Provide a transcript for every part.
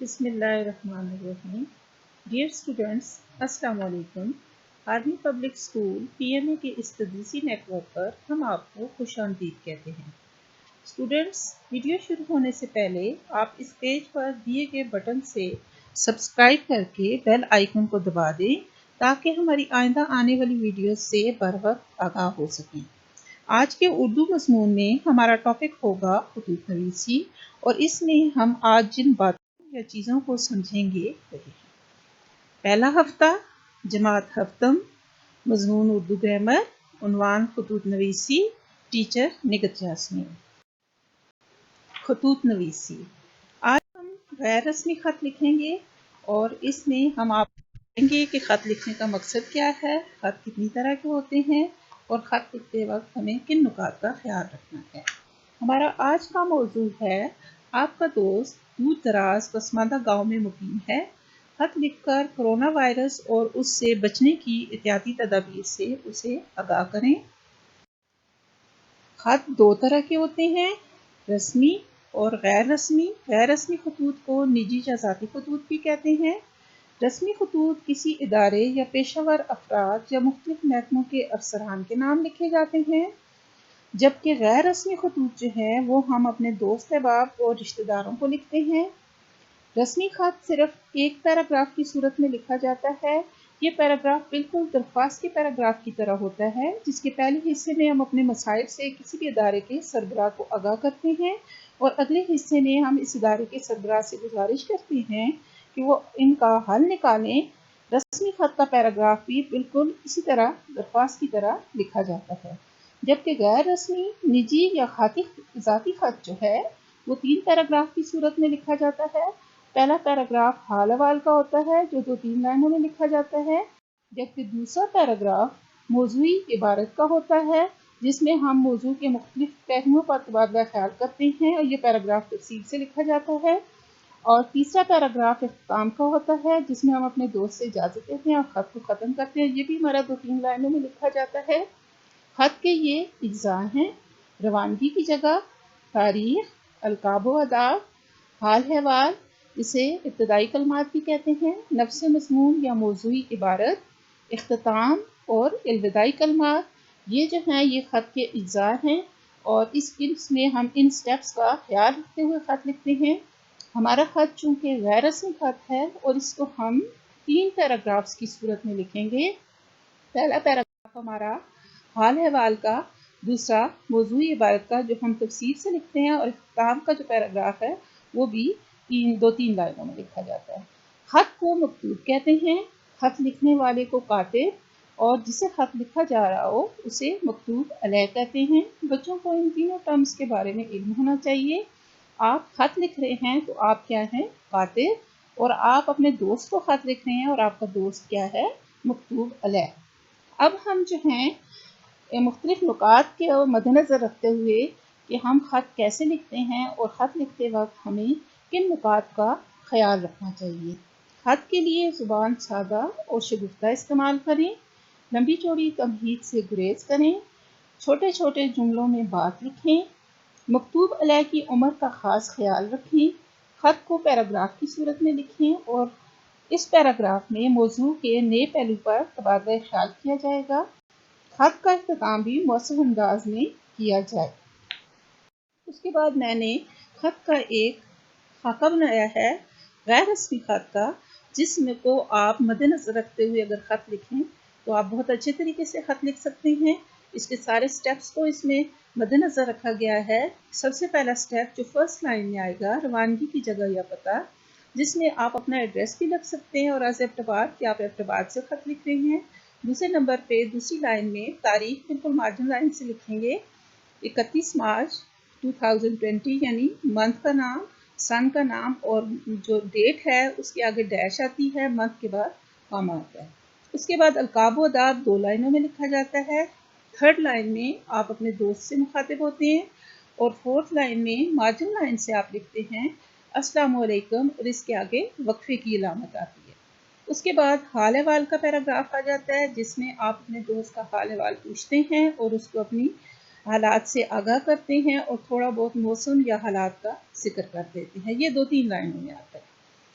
بسم اللہ الرحمن الرحیم۔ ڈیئر اسٹوڈنٹس، السلام علیکم۔ Army Public School P M A کے اس تدریسی نیٹ ورک پر ہم آپ کو خوش آمدید کہتے ہیں۔ اسٹوڈنٹس، ویڈیو شروع ہونے سے پہلے آپ اس پیج پر دیے گئے بٹن سے سبسکرائب کر کے بیل آئیکن کو دبا دیں تاکہ ہماری آئندہ آنے والی ویڈیوز سے بر وقت آگاہ ہو سکیں۔ آج کے اردو مضمون میں ہمارا ٹاپک ہوگا خطوط نویسی، اور اس میں ہم آج جن باتوں یا چیزوں کو سمجھیں گے وہی ہے۔ پہلا ہفتہ، جماعت ہفتم، مضمون اردو گرامر، عنوان خطوط نویسی، ٹیچر نگت جاسمین۔ خطوط نویسی، آج ہم غیر رسمی خط لکھیں گے اور اس میں ہم آپ کو بتائیں گے کہ خط لکھنے کا مقصد کیا ہے، خط کتنی طرح کے ہوتے ہیں اور خط لکھتے وقت ہمیں کن نکات کا خیال رکھنا ہے۔ ہمارا آج کا موضوع ہے آپ کا دوست دور دراز پسماندہ گاؤں میں مقیم ہے، خط لکھ کر کرونا وائرس اور اس سے بچنے کی احتیاطی تدابیر سے اسے آگاہ کریں۔ خط دو طرح کے ہوتے ہیں، رسمی اور غیر رسمی۔ غیر رسمی خطوط کو نجی یا ذاتی خطوط بھی کہتے ہیں۔ رسمی خطوط کسی ادارے یا پیشہ ور افراد یا مختلف محکموں کے افسران کے نام لکھے جاتے ہیں، جبکہ غیر رسمی خطوط جو ہیں وہ ہم اپنے دوست احباب اور رشتہ داروں کو لکھتے ہیں۔ رسمی خط صرف ایک پیراگراف کی صورت میں لکھا جاتا ہے۔ یہ پیراگراف بالکل درخواست کے پیراگراف کی طرح ہوتا ہے، جس کے پہلے حصے میں ہم اپنے مسائل سے کسی بھی ادارے کے سربراہ کو آگاہ کرتے ہیں اور اگلے حصے میں ہم اس ادارے کے سربراہ سے گزارش کرتے ہیں کہ وہ ان کا حل نکالیں۔ رسمی خط کا پیراگراف بھی بالکل اسی طرح درخواست کی طرح لکھا جاتا ہے، جبکہ غیر رسمی، نجی یا ذاتی خط جو ہے وہ 3 پیراگراف کی صورت میں لکھا جاتا ہے۔ پہلا پیراگراف حال احوال کا ہوتا ہے جو 2-3 لائنوں میں لکھا جاتا ہے، جبکہ دوسرا پیراگراف موضوعی عبارت کا ہوتا ہے جس میں ہم موضوع کے مختلف پہلوؤں پر تبادلہ خیال کرتے ہیں اور یہ پیراگراف تفصیل سے لکھا جاتا ہے۔ اور تیسرا پیراگراف اختتام کا ہوتا ہے جس میں ہم اپنے دوست سے اجازت لیتے ہیں اور خط کو ختم کرتے ہیں، یہ بھی ہمارا 2-3 لائنوں میں لکھا جاتا ہے۔ خط کے یہ اجزاء ہیں: روانگی کی جگہ، تاریخ، القاب و آداب، حال احوال، اسے ابتدائی کلمات بھی کہتے ہیں، نفس مضمون یا موضوعی عبارت، اختتام اور الوداعی کلمات۔ یہ جو ہیں یہ خط کے اجزاء ہیں اور اس میں ہم ان سٹیپس کا خیال رکھتے ہوئے خط لکھتے ہیں۔ ہمارا خط چونکہ غیر رسمی خط ہے اور اس کو ہم 3 پیراگرافز کی صورت میں لکھیں گے۔ پہلا پیراگراف ہمارا حال احوال کا، دوسرا موضوعی عبارت کا جو ہم تفصیل سے لکھتے ہیں، اور اختتام کا جو پیراگراف ہے وہ بھی 2-3 لائنوں میں لکھا جاتا ہے۔ خط کو مکتوب کہتے ہیں۔ خط لکھنے والے کو کاتب اور جسے خط لکھا جا رہا ہو اسے مکتوب علیہ کہتے ہیں۔ بچوں کو ان تینوں ٹرمز کے بارے میں علم ہونا چاہیے۔ آپ خط لکھ رہے ہیں تو آپ کیا ہیں؟ کاتب، اور آپ اپنے دوست کو خط لکھ رہے ہیں اور آپ کا دوست کیا ہے؟ مکتوب علیہ۔ اب ہم جو ہیں مختلف نکات کے مد نظر رکھتے ہوئے کہ ہم خط کیسے لکھتے ہیں اور خط لکھتے وقت ہمیں کن نکات کا خیال رکھنا چاہیے۔ خط کے لیے زبان سادہ اور شگفتہ استعمال کریں، لمبی چوڑی تمہید سے گریز کریں، چھوٹے چھوٹے جملوں میں بات لکھیں، مکتوب علیہ کی عمر کا خاص خیال رکھیں، خط کو پیراگراف کی صورت میں لکھیں اور اس پیراگراف میں موضوع کے نئے پہلو پر تبادلہ خیال کیا جائے گا۔ خط کا اختتام بھی مؤثر انداز میں کیا جائے۔ اس کے بعد میں نے خط کا ایک خاکہ بنایا ہے غیر رسمی خط کا، جس میں کو آپ مد نظر رکھتے ہوئے اگر خط لکھیں تو آپ بہت اچھے طریقے سے خط لکھ سکتے ہیں۔ اس کے سارے سٹیپس کو اس میں مد نظر رکھا گیا ہے۔ سب سے پہلا سٹیپ جو فرسٹ لائن میں آئے گا، روانگی کی جگہ یا پتہ، جس میں آپ اپنا ایڈریس بھی لکھ سکتے ہیں اور ایز ایبٹ کہ آپ ایبٹ سے خط لکھ رہے ہیں۔ دوسرے نمبر پہ دوسری لائن میں تاریخ بالکل مارجن لائن سے لکھیں گے، 31 مارچ 2020، یعنی منتھ کا نام، سن کا نام، اور جو ڈیٹ ہے اس کے آگے ڈیش آتی ہے، منتھ کے بعد کاما آتا ہے۔ اس کے بعد القاب و آداب 2 لائنوں میں لکھا جاتا ہے۔ تھرڈ لائن میں آپ اپنے دوست سے مخاطب ہوتے ہیں اور فورتھ لائن میں مارجن لائن سے آپ لکھتے ہیں السلام علیکم، اور اس کے آگے وقفے کی علامت آتی ہے۔ اس کے بعد حال احوال کا پیراگراف آ جاتا ہے جس میں آپ اپنے دوست کا حال احوال پوچھتے ہیں اور اس کو اپنی حالات سے آگاہ کرتے ہیں اور تھوڑا بہت موسم یا حالات کا ذکر کر دیتے ہیں۔ یہ 2-3 لائنوں میں آتا ہے۔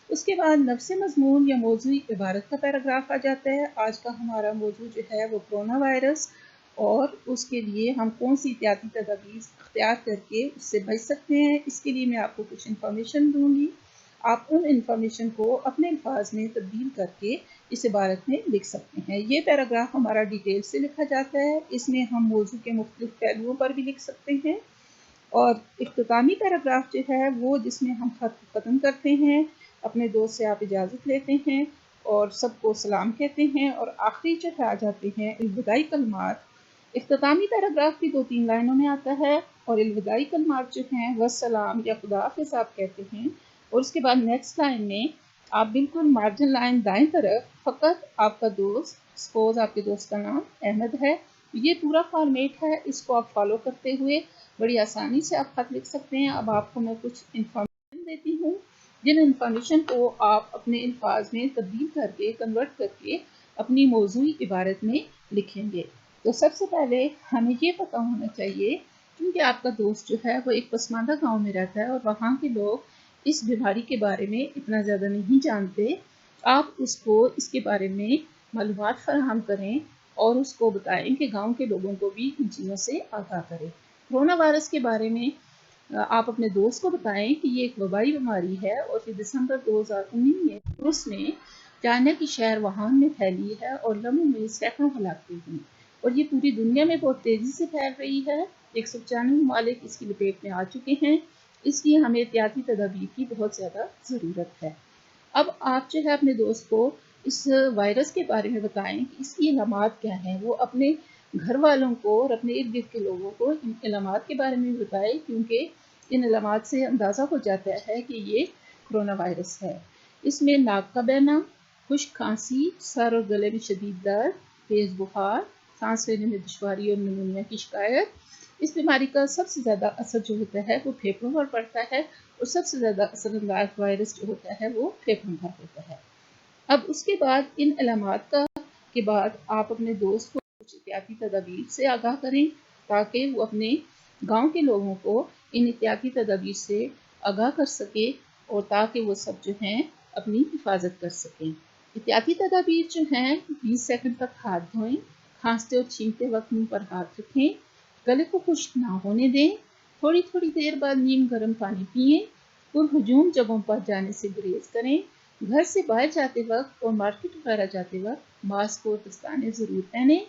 اس کے بعد نفس مضمون یا موضوعی عبارت کا پیراگراف آ جاتا ہے۔ آج کا ہمارا موضوع جو ہے وہ کرونا وائرس، اور اس کے لیے ہم کون سی احتیاطی تدابیر اختیار کر کے اس سے بچ سکتے ہیں۔ اس کے لیے میں آپ کو کچھ انفارمیشن دوں گی، آپ ان انفارمیشن کو اپنے الفاظ میں تبدیل کر کے اس عبارت میں لکھ سکتے ہیں۔ یہ پیراگراف ہمارا ڈیٹیل سے لکھا جاتا ہے، اس میں ہم موضوع کے مختلف پہلوؤں پر بھی لکھ سکتے ہیں، اور اختتامی پیراگراف جو ہے وہ جس میں ہم خط ختم کرتے ہیں، اپنے دوست سے آپ اجازت لیتے ہیں اور سب کو سلام کہتے ہیں، اور آخری جو ہے آ جاتے ہیں الوداعی کلمات۔ اختتامی پیراگراف بھی 2-3 لائنوں میں آتا ہے، اور الوداعی کلمات جو ہیں والسلام یا خدا حافظ آپ کہتے ہیں، اور اس کے بعد نیکسٹ لائن میں آپ بالکل مارجن لائن دائیں طرف فقط آپ کا دوست، سپوز آپ کے دوست کا نام احمد ہے، یہ پورا فارمیٹ ہے، اس کو آپ فالو کرتے ہوئے بڑی آسانی سے آپ خط لکھ سکتے ہیں۔ اب آپ کو میں کچھ انفارمیشن دیتی ہوں، جن انفارمیشن کو آپ اپنے الفاظ میں تبدیل کر کے کنورٹ کر کے اپنی موضوعی عبارت میں لکھیں گے۔ تو سب سے پہلے ہمیں یہ پتہ ہونا چاہیے، کیونکہ آپ کا دوست جو ہے وہ ایک پسماندہ گاؤں میں رہتا ہے اور وہاں کے لوگ اس بیماری کے بارے میں اتنا زیادہ نہیں جانتے، آپ اس کو اس کے بارے میں معلومات فراہم کریں اور اس کو بتائیں کہ گاؤں کے لوگوں کو بھی ان چیزوں سے آگاہ کریں۔ کرونا وائرس کے بارے میں آپ اپنے دوست کو بتائیں کہ یہ ایک وبائی بیماری ہے، اور پھر دسمبر 2019 میں روس میں چائنا کی شہر ووہان میں پھیلی ہے اور لمحوں میں سینکڑوں ہلاکتیں ہوئی، اور یہ پوری دنیا میں بہت تیزی سے پھیل رہی ہے۔ 195 ممالک اس کی لپیٹ میں آ چکے ہیں، اس لیے ہمیں احتیاطی تدابیر کی بہت زیادہ ضرورت ہے۔ اب آپ جو ہے اپنے دوست کو اس وائرس کے بارے میں بتائیں کہ اس کی علامات کیا ہیں، وہ اپنے گھر والوں کو اور اپنے ارد گرد کے لوگوں کو ان علامات کے بارے میں بتائیں، کیونکہ ان علامات سے اندازہ ہو جاتا ہے کہ یہ کرونا وائرس ہے۔ اس میں ناک کا بہنا، خشک کھانسی، سر اور گلے میں شدید درد، تیز بخار، سانس لینے میں دشواری اور نمونیا کی شکایت۔ اس بیماری کا سب سے زیادہ اثر جو ہوتا ہے وہ پھیپھڑوں پر پڑتا ہے، اور سب سے زیادہ اثر انداز وائرس جو ہوتا ہے وہ پھیپھڑوں پر ہوتا ہے۔ اب اس کے بعد ان علامات کے بعد آپ اپنے دوست کو کچھ احتیاطی تدابیر سے آگاہ کریں، تاکہ وہ اپنے گاؤں کے لوگوں کو ان احتیاطی تدابیر سے آگاہ کر سکے، اور تاکہ وہ سب جو ہیں اپنی حفاظت کر سکیں۔ احتیاطی تدابیر جو ہیں، 20 سیکنڈ تک ہاتھ دھوئیں، کھانستے اور چھینکتے وقت منہ پر ہاتھ رکھیں، گلے کو خشک نہ ہونے دیں، تھوڑی تھوڑی دیر بعد نیم گرم پانی پئیں، پرہجوم جگہوں پر جانے سے گریز کریں، گھر سے باہر جاتے وقت اور مارکیٹ وغیرہ جاتے وقت ماسک اور دستانے ضرور پہنیں،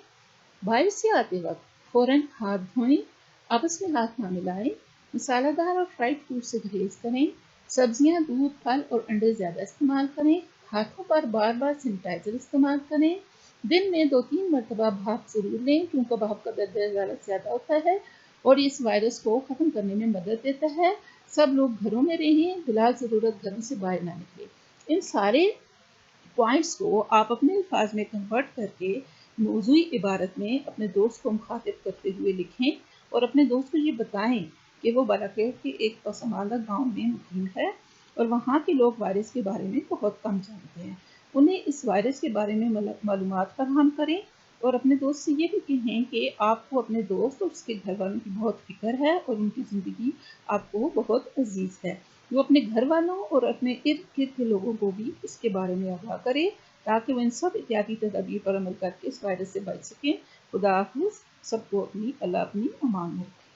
باہر سے آتے وقت فوراً ہاتھ دھوئیں، آپس میں ہاتھ نہ ملائیں، مسالہ دار اور فرائڈ فوڈ سے گریز کریں، سبزیاں، دودھ، پھل اور انڈے زیادہ استعمال کریں، ہاتھوں پر بار بار سینیٹائزر استعمال کریں، دن میں 2-3 مرتبہ بھاپ ضرور لیں، کیونکہ بھاپ کا درجہ حرارت زیادہ ہوتا ہے اور اس وائرس کو ختم کرنے میں مدد دیتا ہے۔ سب لوگ گھروں میں رہیں، بلا ضرورت گھروں سے باہر نہ نکلیں۔ ان سارے پوائنٹس کو آپ اپنے الفاظ میں کنورٹ کر کے موضوعی عبارت میں اپنے دوست کو مخاطب کرتے ہوئے لکھیں، اور اپنے دوست کو یہ بتائیں کہ وہ بالاخیر کے ایک پسماندہ گاؤں میں مقیم ہے اور وہاں کے لوگ وائرس کے بارے میں بہت کم جانتے ہیں۔ انہیں اس وائرس کے بارے میں معلومات فراہم کریں، اور اپنے دوست سے یہ بھی کہیں کہ آپ کو اپنے دوست اور اس کے گھر والوں کی بہت فکر ہے اور ان کی زندگی آپ کو بہت عزیز ہے۔ وہ اپنے گھر والوں اور اپنے ارد گرد کے لوگوں کو بھی اس کے بارے میں آگاہ کرے، تاکہ وہ ان سب احتیاطی تدابیر پر عمل کر کے اس وائرس سے بچ سکیں۔ خدا حافظ، سب کو اللہ اپنی امان میں رکھے۔